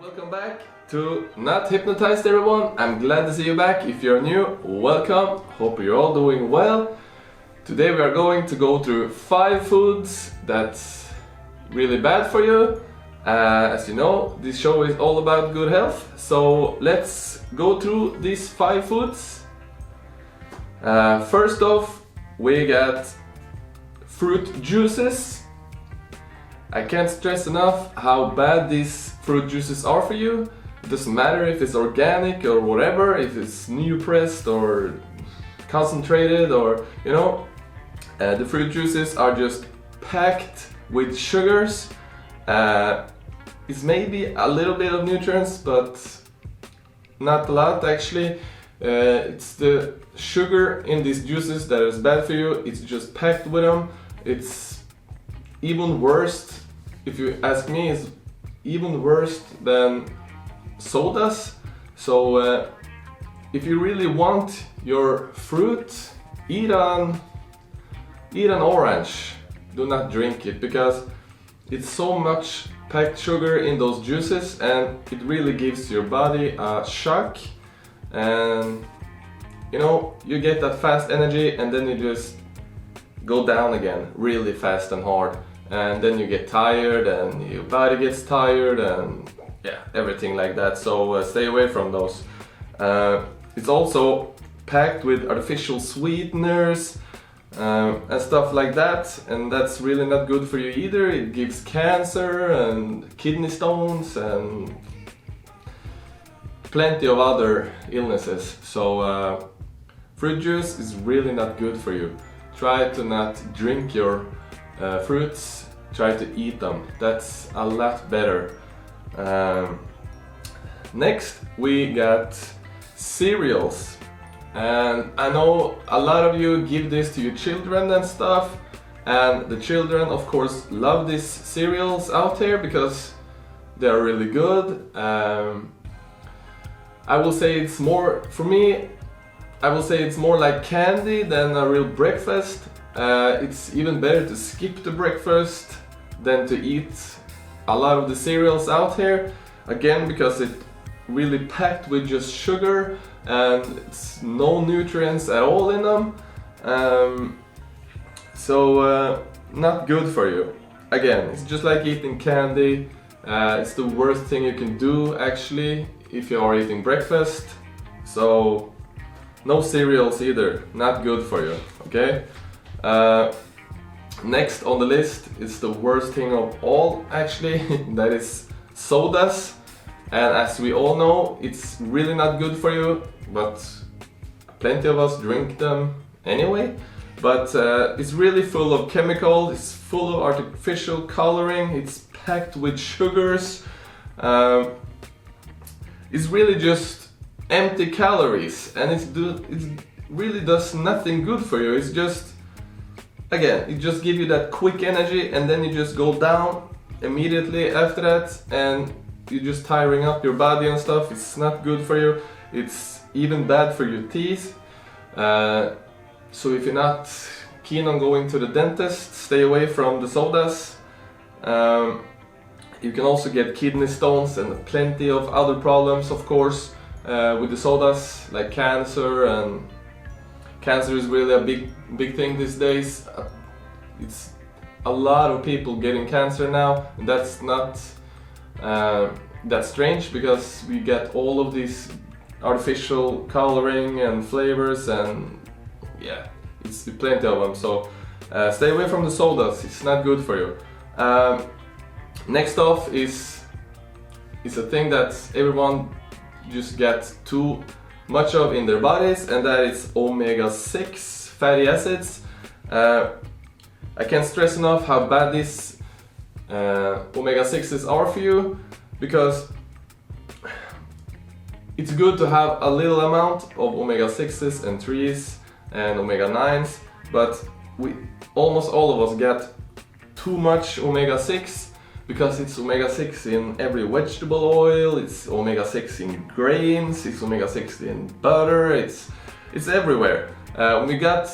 Welcome back to Not Hypnotized, everyone. I'm glad to see you back. If you're new, welcome. Hope you're all doing well. Today we are going to go through 5 foods that's really bad for you. As you know, this show is all about good health. So let's go through these 5 foods. First off, we got fruit juices. I can't stress enough how bad these fruit juices are for you. It doesn't matter if it's organic or whatever, if it's new pressed or concentrated or, you know, the fruit juices are just packed with sugars. It's maybe a little bit of nutrients, but not a lot actually. It's the sugar in these juices that is bad for you. It's just packed with them. It's even worse, if you ask me, it's even worse than sodas. So if you really want your fruit, eat an orange. Do not drink it, because it's so much packed sugar in those juices and it really gives your body a shock, and you know, you get that fast energy and then you just go down again really fast and hard, and then you get tired and your body gets tired and yeah, everything like that. So stay away from those. It's also packed with artificial sweeteners and stuff like that, and that's really not good for you either. It gives cancer and kidney stones and plenty of other illnesses. So fruit juice is really not good for you. Try to not drink your fruits, try to eat them. That's a lot better. Next we got cereals, and I know a lot of you give this to your children and stuff, and the children of course love these cereals out here because they're really good. I will say it's more, for me, I will say it's more like candy than a real breakfast. It's even better to skip the breakfast than to eat a lot of the cereals out here. Again, because it's really packed with just sugar and it's no nutrients at all in them. So not good for you. Again, it's just like eating candy. It's the worst thing you can do actually if you are eating breakfast. So no cereals either, not good for you, okay? Next on the list is the worst thing of all actually, that is sodas. And as we all know, it's really not good for you, but plenty of us drink them anyway. But it's really full of chemicals, it's full of artificial coloring, it's packed with sugars. It's really just empty calories, and it really does nothing good for you. It's just, again, it just gives you that quick energy and then you just go down immediately after that, and you're just tiring up your body and stuff. It's not good for you. It's even bad for your teeth. So if you're not keen on going to the dentist, stay away from the sodas. You can also get kidney stones and plenty of other problems, of course, with the sodas, like cancer, and cancer is really a big thing these days. It's a lot of people getting cancer now, and that's not that strange, because we get all of these artificial coloring and flavors, and yeah, it's plenty of them. So stay away from the sodas, it's not good for you. Next off is a thing that everyone just gets too much of in their bodies, and that is omega-6 fatty acids. I can't stress enough how bad these omega-6s are for you, because it's good to have a little amount of omega-6s and 3s and omega-9s, but almost all of us get too much omega-6, because it's omega-6 in every vegetable oil, it's omega-6 in grains, it's omega-6 in butter, it's everywhere. We got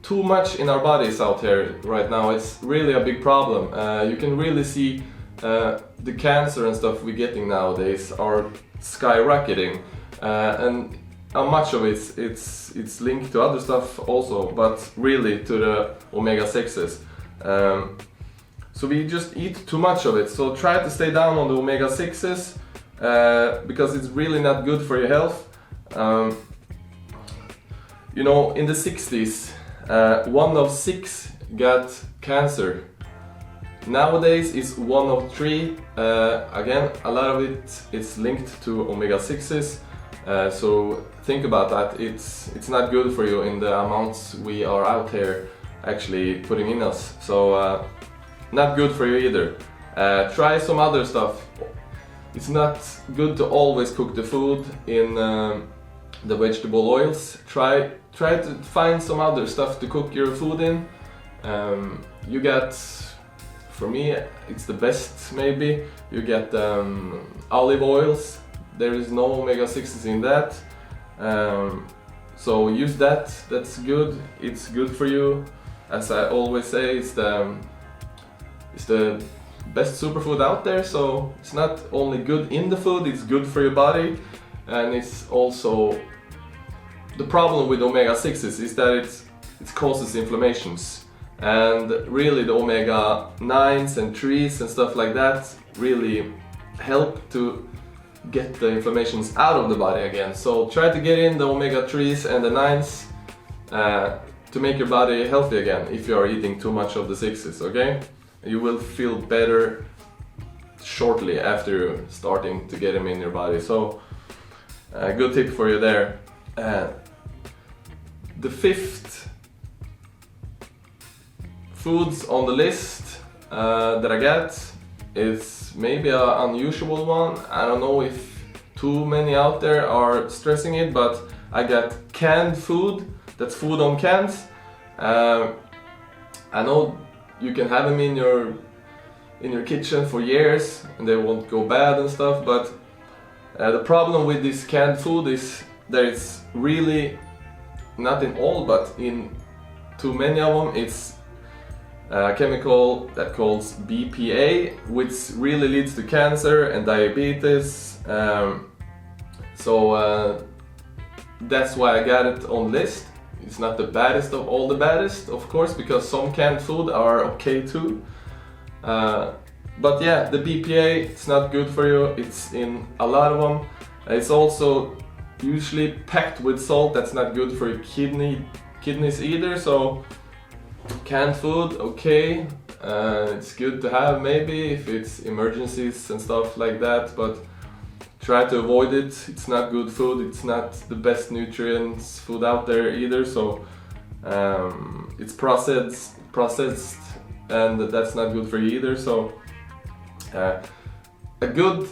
too much in our bodies out here right now. It's really a big problem. You can really see the cancer and stuff we're getting nowadays are skyrocketing, and much of it's linked to other stuff also, but really to the omega-6s. So we just eat too much of it, so try to stay down on the omega-6s, because it's really not good for your health. You know, in the 60s, 1 of 6 got cancer. Nowadays it's 1 of 3. Again, a lot of it is linked to omega-6s. So think about that. It's not good for you in the amounts we are out here actually putting in us. So not good for you either. Try some other stuff. It's not good to always cook the food in the vegetable oils. Try to find some other stuff to cook your food in. You get, for me, it's the best maybe. You get olive oils. There is no omega-6s in that. So use that. That's good. It's good for you. As I always say, it's the best superfood out there. So it's not only good in the food, it's good for your body, and it's also the problem with omega-6s is that it causes inflammations, and really the omega-9s and 3s and stuff like that really help to get the inflammations out of the body again. So try to get in the omega-3s and the 9s to make your body healthy again if you are eating too much of the 6s, okay? You will feel better shortly after starting to get them in your body. So a good tip for you there. The 5th foods on the list that I got is maybe an unusual one. I don't know if too many out there are stressing it, but I got canned food. That's food on cans. I know you can have them in your kitchen for years and they won't go bad and stuff, but the problem with this canned food is that it's really, not in all, but in too many of them, it's a chemical that calls BPA, which really leads to cancer and diabetes. So that's why I got it on list. It's not the baddest of all the baddest, of course, because some canned food are okay too. But yeah, the BPA, it's not good for you. It's in a lot of them. It's also usually packed with salt. That's not good for your kidneys either. So canned food, okay, it's good to have maybe if it's emergencies and stuff like that, but try to avoid it. It's not good food. It's not the best nutrients food out there either. So it's processed, and that's not good for you either. So a good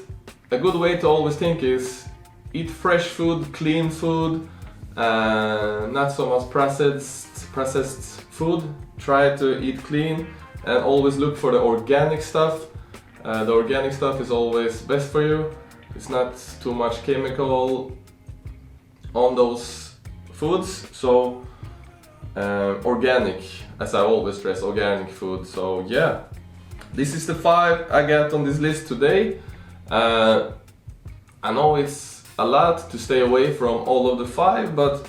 way to always think is eat fresh food, clean food, not so much processed food. Try to eat clean and always look for the organic stuff. The organic stuff is always best for you. It's not too much chemical on those foods. So organic, as I always stress, organic food. So yeah, this is the 5 I got on this list today. I know it's a lot to stay away from all of the 5, but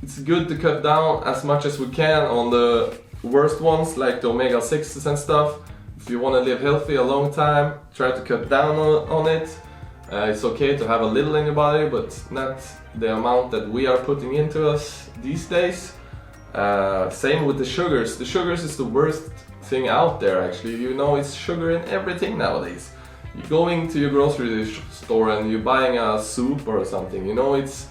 it's good to cut down as much as we can on the worst ones, like the omega-6s and stuff. If you want to live healthy a long time, try to cut down on it. It's okay to have a little in your body, but not the amount that we are putting into us these days. Same with the sugars. The sugars is the worst thing out there actually. You know, it's sugar in everything nowadays. You're going to your grocery store and you're buying a soup or something, you know, it's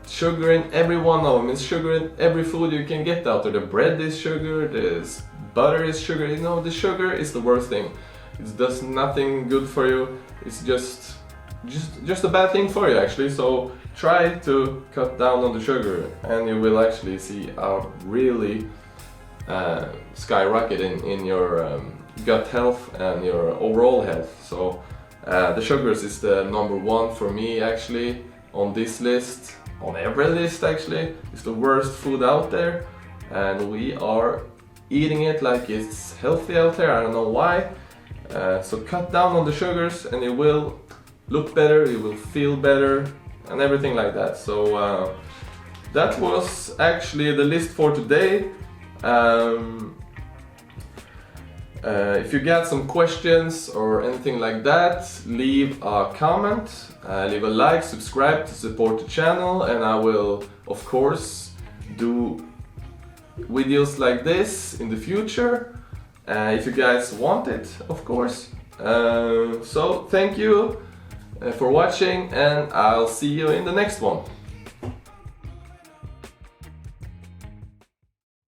sugar in every one of them. It's sugar in every food you can get out there. The bread is sugar, the butter is sugar, you know, the sugar is the worst thing. It does nothing good for you. It's just a bad thing for you actually. So try to cut down on the sugar and you will actually see a really skyrocket in your gut health and your overall health. So the sugars is the number 1 for me actually on this list, on every list actually. It's the worst food out there and we are eating it like it's healthy out there. I don't know why. So cut down on the sugars and you will look better, you will feel better, and everything like that. So that was actually the list for today. If you got some questions or anything like that, leave a comment, leave a like, subscribe to support the channel, and I will of course do videos like this in the future if you guys want it, of course. So thank you for watching, and I'll see you in the next one.